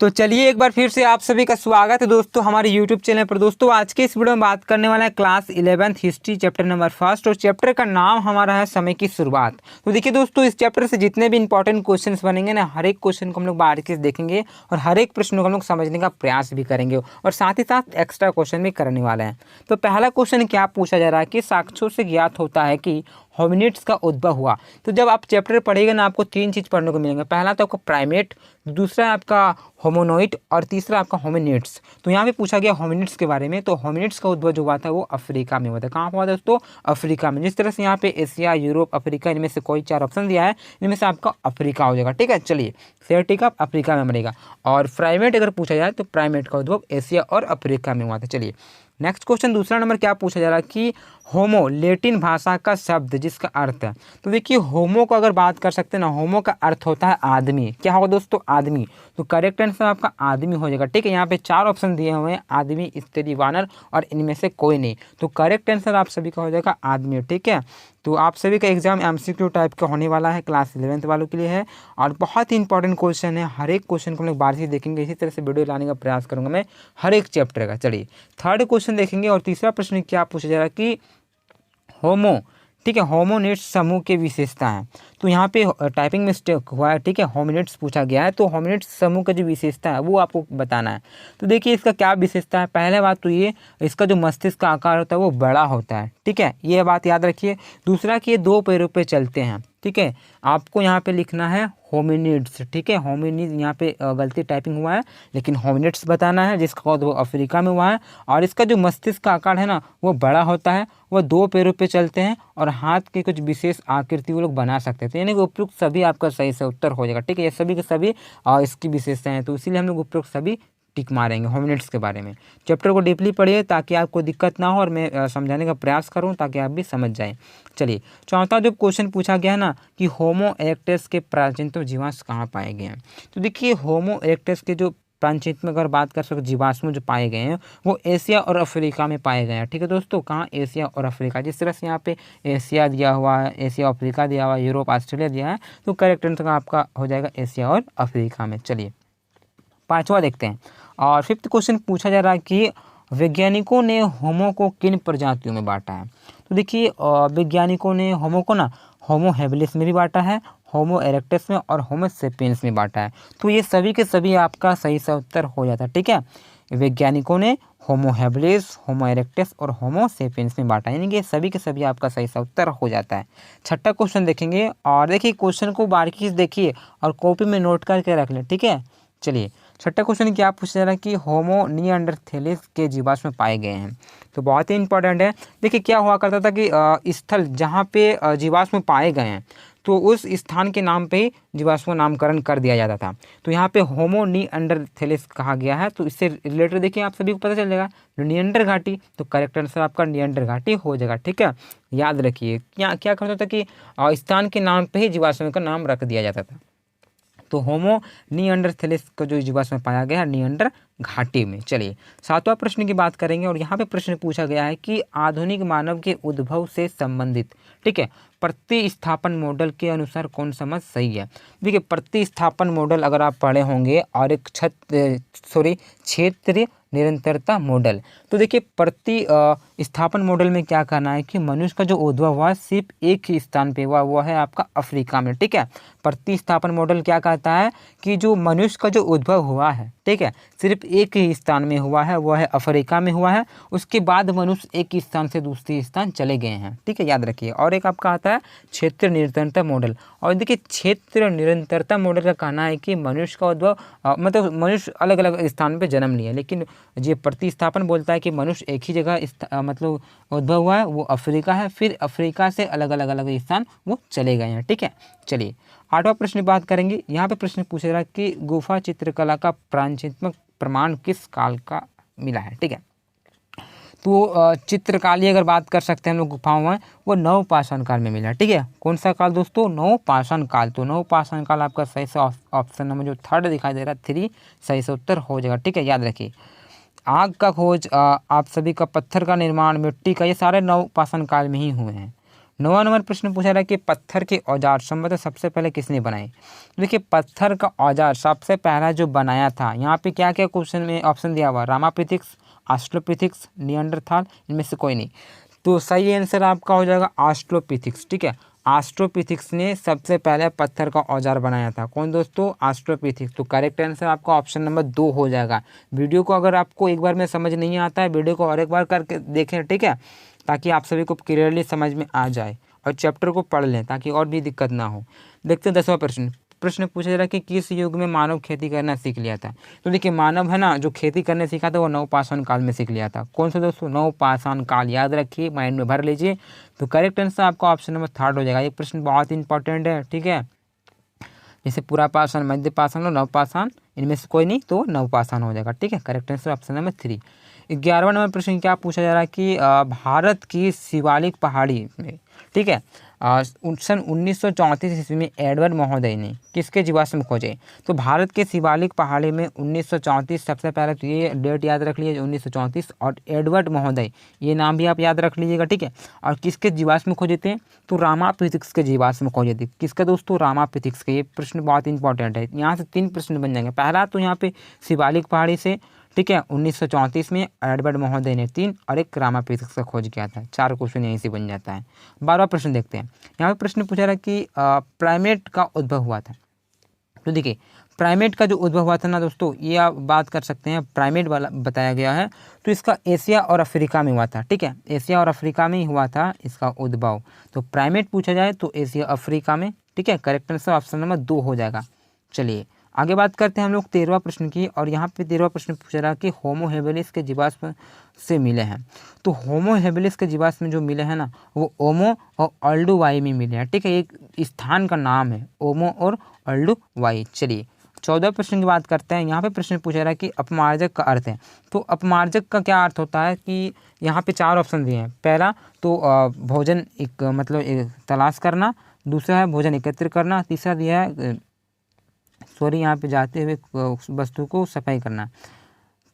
तो चलिए एक बार फिर से आप सभी का स्वागत है दोस्तों हमारे YouTube चैनल पर। दोस्तों आज के इस वीडियो में बात करने वाला है class 11th history chapter number 1 और चैप्टर का नाम हमारा है समय की शुरुआत। तो देखिए दोस्तों, इस चैप्टर से जितने भी इंपॉर्टेंट क्वेश्चंस बनेंगे ना, हर एक क्वेश्चन को हम लोग बारीकी से देखेंगे और हर एक प्रश्न को हम लोग समझने का प्रयास भी करेंगे और साथ ही साथ एक्स्ट्रा क्वेश्चन भी करने वाले हैं। तो पहला क्वेश्चन क्या पूछा जा रहा है कि साक्ष्यों से ज्ञात होता है कि होमिनिड्स का उद्भव हुआ। तो जब आप चैप्टर पढ़ेंगे ना, आपको तीन चीज़ पढ़ने को मिलेंगे। पहला तो आपका प्राइमेट, दूसरा आपका होमोनॉइड और तीसरा आपका होमिनिड्स। तो यहाँ पे पूछा गया होमिनिड्स के बारे में। तो होमिनिड्स का उद्भव जो हुआ था वो अफ्रीका में हुआ था। कहाँ हुआ था दोस्तों? अफ्रीका में। जिस तरह से यहाँ पे एशिया, यूरोप, अफ्रीका, इनमें से कोई चार ऑप्शन दिया है, इनमें से आपका अफ्रीका हो जाएगा। ठीक है, चलिए सेटिका अफ्रीका में बनेगा। और प्राइमेट अगर पूछा जाए तो प्राइमेट का उद्भव एशिया और अफ्रीका में हुआ था। चलिए नेक्स्ट क्वेश्चन, दूसरा नंबर क्या पूछा जा रहा है कि होमो लैटिन भाषा का शब्द जिसका अर्थ है। तो देखिए होमो को अगर बात कर सकते हैं ना, होमो का अर्थ होता है आदमी। क्या होगा दोस्तों? आदमी। तो करेक्ट आंसर आपका आदमी हो जाएगा। ठीक है, यहाँ पे चार ऑप्शन दिए हुए हैं, आदमी, स्त्री, वानर और इनमें से कोई नहीं। तो करेक्ट आंसर आप सभी का हो जाएगा आदमी। ठीक है, तो आप सभी का एग्जाम MCQ टाइप का होने वाला है, क्लास 11th वालों के लिए है और बहुत ही इंपॉर्टेंट क्वेश्चन है। हर एक क्वेश्चन को हम लोग बारीकी से देखेंगे। इसी तरह से वीडियो लाने का प्रयास करूंगा मैं हर एक चैप्टर का। चलिए थर्ड क्वेश्चन देखेंगे और तीसरा प्रश्न क्या पूछा जा रहा है कि होमो, ठीक है, होमोनिड्स समूह की विशेषता है। तो यहाँ पे टाइपिंग मिस्टेक हुआ है। ठीक है, होमिनिड्स पूछा गया है, तो होमिनिड्स समूह का जो विशेषता है वो आपको बताना है। तो देखिए इसका क्या विशेषता है। पहले बात तो ये, इसका जो मस्तिष्क का आकार होता है वो बड़ा होता है। ठीक है, ये बात याद रखिए। दूसरा कि ये दो पैरों पे चलते हैं। ठीक है, आपको यहाँ पे लिखना है होमिनिड्स। ठीक है, होमिनिड यहाँ पे गलती टाइपिंग हुआ है, लेकिन होमिनिड्स बताना है जिसका वो अफ्रीका में हुआ है। और इसका जो मस्तिष्क का आकार है ना वो बड़ा होता है, वह दो पैरों पे चलते हैं और हाथ की कुछ विशेष आकृति वो लोग बना सकते हैं। तो यानी कि उपयुक्त सभी आपका सही से उत्तर हो जाएगा। ठीक है, ये सभी के सभी इसकी विशेषताएं हैं, तो इसीलिए हम लोग उपयुक्त सभी टिक मारेंगे होमिनिड्स के बारे में। चैप्टर को डीपली पढ़िए ताकि आपको दिक्कत ना हो और मैं समझाने का प्रयास करूं ताकि आप भी समझ जाएं। चलिए चौथा जो क्वेश्चन पूछा गया है ना कि होमो इरेक्टस के प्राचीनतम जीवाश्म कहाँ पाए गए हैं। तो देखिए होमो इरेक्टस के जो प्राचीनतम अगर बात कर सकते जीवाश्म जो पाए गए हैं वो एशिया और अफ्रीका में पाए गए हैं। ठीक है दोस्तों, कहाँ? एशिया और अफ्रीका। जिस तरह से यहाँ पे एशिया दिया हुआ है, एशिया अफ्रीका दिया हुआ है, यूरोप ऑस्ट्रेलिया दिया है, तो करेक्ट आंसर आपका हो जाएगा एशिया और अफ्रीका में। चलिए पांचवा देखते हैं और फिफ्थ क्वेश्चन पूछा जा रहा है कि वैज्ञानिकों ने होमो को किन प्रजातियों में बांटा है। तो देखिए वैज्ञानिकों ने होमो को ना होमो हैबिलिस में भी बांटा है, होमो इरेक्टस में और होमो सेपियंस में बांटा है। तो ये सभी के सभी आपका सही से उत्तर हो जाता है। ठीक है, वैज्ञानिकों ने होमो हैबिलिस, होमो इरेक्टस और होमो सेपियंस में बांटा, यानी कि सभी के सभी आपका सही से उत्तर हो जाता है। छठा क्वेश्चन देखेंगे और देखिए क्वेश्चन को बारीकी से देखिए और कॉपी में नोट करके रख लें। ठीक है, चलिए छठा क्वेश्चन क्या पूछा जा रहा है कि होमो निएंडरथैलिस के जीवाश्म पाए गए हैं। तो बहुत ही इंपॉर्टेंट है। देखिए क्या हुआ करता था कि स्थल जहाँ पे जीवाश्म पाए गए हैं तो उस स्थान के नाम पे ही जीवाश्म का नामकरण कर दिया जाता था। तो यहाँ पे होमो निएंडरथैलिस कहा गया है। तो इससे रिलेटेड देखिए आप सभी को पता चल जाएगा निएंडर घाटी। तो करेक्ट आंसर आपका निएंडर घाटी हो जाएगा। ठीक है, याद रखिए क्या क्या करता था कि स्थान के नाम पे ही जीवाश्म का नाम रख दिया जाता था। तो होमो निएंडरथैलिस का जो जीवाश्म पाया गया है निएंडर घाटी में। चलिए सातवां प्रश्न की बात करेंगे और यहाँ पे प्रश्न पूछा गया है कि आधुनिक मानव के उद्भव से संबंधित, ठीक है, प्रतिस्थापन मॉडल के अनुसार कौन सा मत सही है। देखिए प्रतिस्थापन मॉडल अगर आप पढ़े होंगे और एक क्षेत्र निरंतरता मॉडल। तो देखिए प्रतिस्थापन मॉडल में क्या करना है कि मनुष्य का जो उद्भव हुआ सिर्फ एक ही स्थान पे हुआ, वो है आपका अफ्रीका में। ठीक है, प्रतिस्थापन मॉडल क्या कहता है कि जो मनुष्य का जो उद्भव हुआ है, ठीक है, सिर्फ एक ही स्थान में हुआ है, वो है अफ्रीका में हुआ है। उसके बाद मनुष्य एक ही स्थान से दूसरे स्थान चले गए हैं। ठीक है, याद रखिए। और एक आपका आता है क्षेत्र निरंतरता मॉडल। और देखिए क्षेत्र निरंतरता मॉडल का कहना है कि मनुष्य का उद्भव मतलब मनुष्य अलग अलग स्थान पे जन्म लिया, लेकिन ये प्रतिस्थापन बोलता है कि मनुष्य एक ही जगह मतलब उद्भव हुआ है, वो अफ्रीका है, फिर अफ्रीका से अलग अलग स्थान वो चले गए हैं। ठीक है, चलिए आठवां प्रश्न बात करेंगे। यहाँ पे प्रश्न पूछ रहा है कि गुफा चित्रकला का प्राचीनतम प्रमाण किस काल का मिला है। ठीक है, तो चित्रकाली अगर बात कर सकते हैं हम लोग गुफाओं में, वो नवपाषाण काल में मिला। ठीक है, कौन सा काल दोस्तों? नवपाषाण काल। तो नवपाषाण काल आपका सही से ऑप्शन नंबर जो थर्ड दिखाई दे रहा है 3 सही से उत्तर हो जाएगा। ठीक है, याद रखिए। आग का खोज, आप सभी का पत्थर का निर्माण, मिट्टी का, ये सारे नवपाषाण काल में ही हुए हैं। 9वां नंबर प्रश्न पूछा रहा है कि पत्थर के औजार संभवतः सबसे पहले किसने बनाए। देखिए पत्थर का औजार सबसे पहला जो बनाया था, यहाँ पे क्या क्या क्वेश्चन में ऑप्शन दिया हुआ, रामापिथिक्स, ऑस्ट्रोपिथिक्स, निएंडरथाल, इनमें से कोई नहीं। तो सही आंसर आपका हो जाएगा ऑस्ट्रोपिथिक्स। ठीक है, ऑस्ट्रोपिथिक्स ने सबसे पहले पत्थर का औजार बनाया था। कौन दोस्तों? ऑस्ट्रोपिथिक्स। तो करेक्ट आंसर आपका ऑप्शन नंबर 2 हो जाएगा। वीडियो को अगर आपको एक बार में समझ नहीं आता है, वीडियो को और एक बार करके देखें, ठीक है, ताकि आप सभी को क्लियरली समझ में आ जाए, और चैप्टर को पढ़ लें ताकि और भी दिक्कत ना हो। देखते हैं 10वां प्रश्न। प्रश्न पूछा जा रहा है कि किस युग में मानव खेती करना सीख लिया था। तो देखिए मानव है ना, जो खेती करने सीखा था वो नवपाषाण काल में सीख लिया था। कौन सा दोस्तों? नवपाषाण काल। याद रखिए, माइंड में भर लीजिए। तो करेक्ट आंसर आपका ऑप्शन नंबर 3 हो जाएगा। ये प्रश्न बहुत इंपॉर्टेंट है। ठीक है, जैसे पूरा पाषाण, मध्य पाषाण और नवपाषाण, इनमें से कोई नहीं तो नवपाषाण हो जाएगा। ठीक है, करेक्ट आंसर ऑप्शन नंबर 3। 11वां नंबर प्रश्न क्या पूछा जा रहा है कि भारत की शिवालिक पहाड़ी में, ठीक है, सन 1934 ईस्वी में एडवर्ड महोदय ने किसके जीवाश्म खोजे। तो भारत के शिवालिक पहाड़ी में 1934 सबसे पहले, तो ये डेट याद रख लीजिए 1934, और एडवर्ड महोदय ये नाम भी आप याद रख लीजिएगा। ठीक है, और किसके जीवाश्म खोजे थे? तो रामापिथिक्स के जीवाश्म खोजे थे। किसका दोस्तों? रामापिथिक्स के। ये प्रश्न बहुत इंपॉर्टेंट है, यहाँ से 3 प्रश्न बन जाएंगे। पहला तो यहाँ पे शिवालिक पहाड़ी से, ठीक है, 1934 में एडवर्ड महोदय ने 3, और एक रामापिथिक्स का खोज किया था। 4 क्वेश्चन यहीं से बन जाता है। 12वां प्रश्न देखते हैं। यहाँ पे प्रश्न पूछा रहा है कि प्राइमेट का उद्भव हुआ था। तो देखिए प्राइमेट का जो उद्भव हुआ था ना दोस्तों, ये आप बात कर सकते हैं, प्राइमेट वाला बताया गया है। तो इसका एशिया और अफ्रीका में हुआ था। ठीक है, एशिया और अफ्रीका में ही हुआ था इसका उद्भव। तो प्राइमेट पूछा जाए तो एशिया अफ्रीका में। ठीक है, करेक्ट आंसर ऑप्शन नंबर 2 हो जाएगा। चलिए आगे बात करते हैं हम लोग 13वां प्रश्न की, और यहाँ पे 13वां प्रश्न पूछा रहा कि होमो हेबिलिस के जीवाश्म से मिले हैं। तो होमो हेबिलिस के जीवाश्म जो मिले हैं ना, वो ओमो और ओल्डुवाई में मिले हैं। ठीक है, एक स्थान का नाम है ओमो और ओल्डुवाई। चलिए 14वें प्रश्न की बात करते हैं। यहाँ पे प्रश्न पूछा रहा है कि अपमार्जक का अर्थ है। तो अपमार्जक का क्या अर्थ होता है कि यहाँ पे 4 ऑप्शन दिए हैं। पहला तो भोजन एक मतलब एक तलाश करना, दूसरा है भोजन एकत्र करना, तीसरा दिया है यहाँ पे जाते हुए वस्तु को सफाई करना,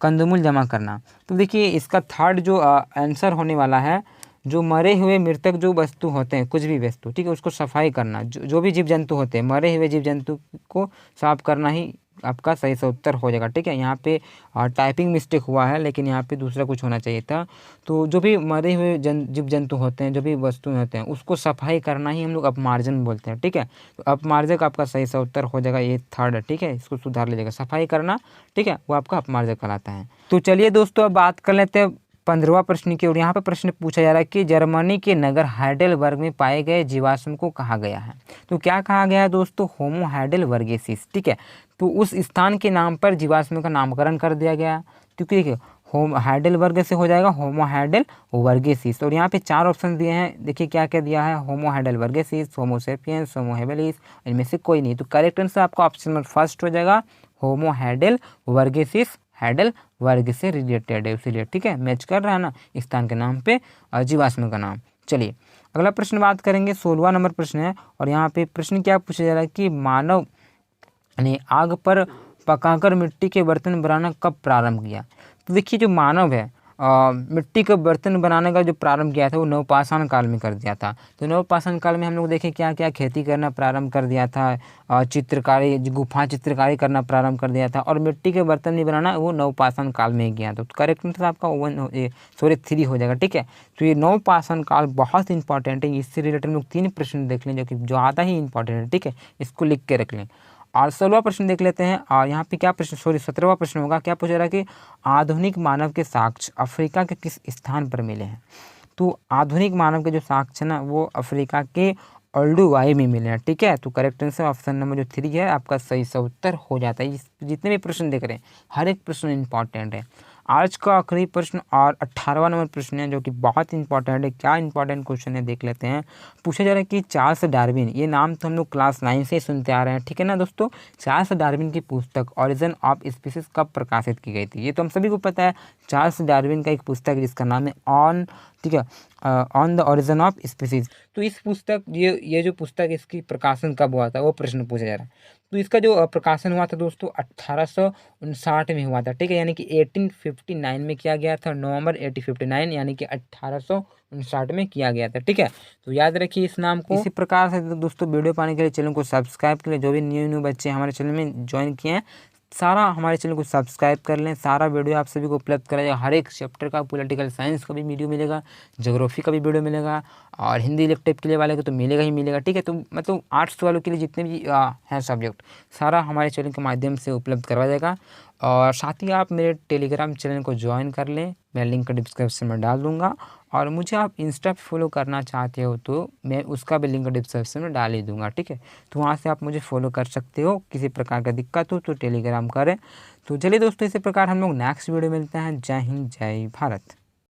कंदमूल जमा करना। तो देखिए इसका थर्ड जो आंसर होने वाला है, जो मरे हुए मृतक जो वस्तु होते हैं, कुछ भी वस्तु, ठीक है, उसको सफाई करना, जो भी जीव जंतु होते हैं, मरे हुए जीव जंतु को साफ करना ही आपका सही से उत्तर हो जाएगा। ठीक है, यहाँ पे टाइपिंग मिस्टेक हुआ है, लेकिन यहाँ पे दूसरा कुछ होना चाहिए था। तो जो भी मरे हुए जीव जंतु होते हैं, जो भी वस्तु होते हैं, उसको सफाई करना ही हम लोग अपमार्जन बोलते हैं। ठीक है, तो अपमार्जक आपका सही से उत्तर हो जाएगा, ये थर्ड है। ठीक है, इसको सुधार लीजिएगा, सफाई करना, ठीक है, वो आपका अपमार्जक कहलाता है। तो चलिए दोस्तों अब बात कर लेते हैं 15वां प्रश्न की, और यहाँ पे प्रश्न पूछा जा रहा है कि जर्मनी के नगर हाइडेलबर्ग में पाए गए जीवाश्म को कहा गया है। तो क्या कहा गया है दोस्तों? होमो हाइडेलबर्गेसिस। ठीक है, तो उस स्थान के नाम पर जीवाश्म का नामकरण कर दिया गया, क्योंकि देखिए होम हाइडेलबर्ग से हो जाएगा होमो हाइडेलबर्गेसिस। और यहाँ पे 4 ऑप्शन दिए हैं। देखिए क्या क्या दिया है, होमो हाइडेलबर्गेसिस, होमो सेपियंस, होमो हेबिलिस, इनमें से कोई नहीं। तो करेक्ट आंसर आपका ऑप्शन नंबर फर्स्ट हो जाएगा, होमो हाइडेलबर्गेसिस। हाइडेलबर्ग से रिलेटेड है, इसलिए ठीक है, मैच कर रहा है ना स्थान के नाम पे जीवाश्म का नाम। चलिए अगला प्रश्न बात करेंगे, 16वां नंबर प्रश्न है, और यहाँ पे प्रश्न क्या पूछा जा रहा है कि मानव ने आग पर पकाकर मिट्टी के बर्तन बनाना कब प्रारंभ किया। तो देखिए जो मानव है मिट्टी के बर्तन बनाने का जो प्रारंभ किया था वो नवपाषाण काल में कर दिया था। तो नवपाषाण काल में हम लोग देखें क्या क्या खेती करना प्रारंभ कर दिया था, चित्रकारी, गुफा चित्रकारी करना प्रारंभ कर दिया था, और मिट्टी के बर्तन भी बनाना वो नवपाषाण काल में ही किया था। तो करेक्ट आंसर आपका 3 हो जाएगा। ठीक है, तो ये नवपाषाण काल बहुत इंपॉर्टेंट है, इससे रिलेटेड हम लोग 3 प्रश्न देख लें जो कि ज़्यादा ही इंपॉर्टेंट है। ठीक है, इसको लिख के रख लें। और 16वां प्रश्न देख लेते हैं, और यहाँ पे क्या प्रश्न 17वां प्रश्न होगा, क्या पूछा रहा है कि आधुनिक मानव के साक्ष्य अफ्रीका के किस स्थान पर मिले हैं। तो आधुनिक मानव के जो साक्ष्य ना वो अफ्रीका के ओल्डुवाई में मिले हैं। ठीक है, तो करेक्ट आंसर ऑप्शन नंबर जो 3 है आपका सही से उत्तर हो जाता है। जितने भी प्रश्न देख रहे हैं हर एक प्रश्न इंपॉर्टेंट है। आज का आखिरी प्रश्न और 18वां नंबर प्रश्न है जो कि बहुत इंपॉर्टेंट है। क्या इंपॉर्टेंट क्वेश्चन है देख लेते हैं। पूछा जा रहा है कि चार्ल्स डार्विन, ये नाम तो हम लोग क्लास 9 से ही सुनते आ रहे हैं, ठीक है ना दोस्तों। चार्ल्स डार्विन की पुस्तक ओरिजिन ऑफ स्पीसीज कब प्रकाशित की गई थी। ये तो हम सभी को पता है, चार्ल्स डार्विन का एक पुस्तक जिसका नाम है ऑन, ठीक है, on the origin of species. तो इस पुस्तक ये जो पुस्तक इसकी प्रकाशन कब हुआ था वो प्रश्न पूछा जा रहा है। तो इसका जो प्रकाशन हुआ था दोस्तों 1859 में हुआ था, ठीक है, यानी कि 1859 में किया गया था, नवंबर 1859 यानी कि 1859 में किया गया था, ठीक है। तो याद रखिए इस नाम को। इसी प्रकार से दोस्तों वीडियो पाने के लिए चैनल को सब्सक्राइब कर ले। जो भी न्यू बच्चे हमारे चैनल में ज्वाइन किए हैं सारा हमारे चैनल को सब्सक्राइब कर लें। सारा वीडियो आप सभी को उपलब्ध कराया जाएगा, हर एक चैप्टर का, पॉलिटिकल साइंस का भी वीडियो मिलेगा, ज्योग्राफी का भी वीडियो मिलेगा, और हिंदी इलेक्टिव के लिए वाले को तो मिलेगा ही मिलेगा, ठीक है। तो मतलब आर्ट्स वालों के लिए जितने भी हैं सब्जेक्ट सारा हमारे चैनल के माध्यम से उपलब्ध करवाया जाएगा। और साथ ही आप मेरे टेलीग्राम चैनल को ज्वाइन कर लें, मैं लिंक डिस्क्रिप्शन में डाल दूँगा। और मुझे आप इंस्टा पे फॉलो करना चाहते हो तो मैं उसका भी लिंक डिस्क्रिप्शन में डाल ही दूँगा, ठीक है। तो वहाँ से आप मुझे फॉलो कर सकते हो। किसी प्रकार का दिक्कत हो तो टेलीग्राम करें। तो चलिए दोस्तों इसी प्रकार हम लोग नेक्स्ट वीडियो मिलते हैं। जय हिंद, जय भारत।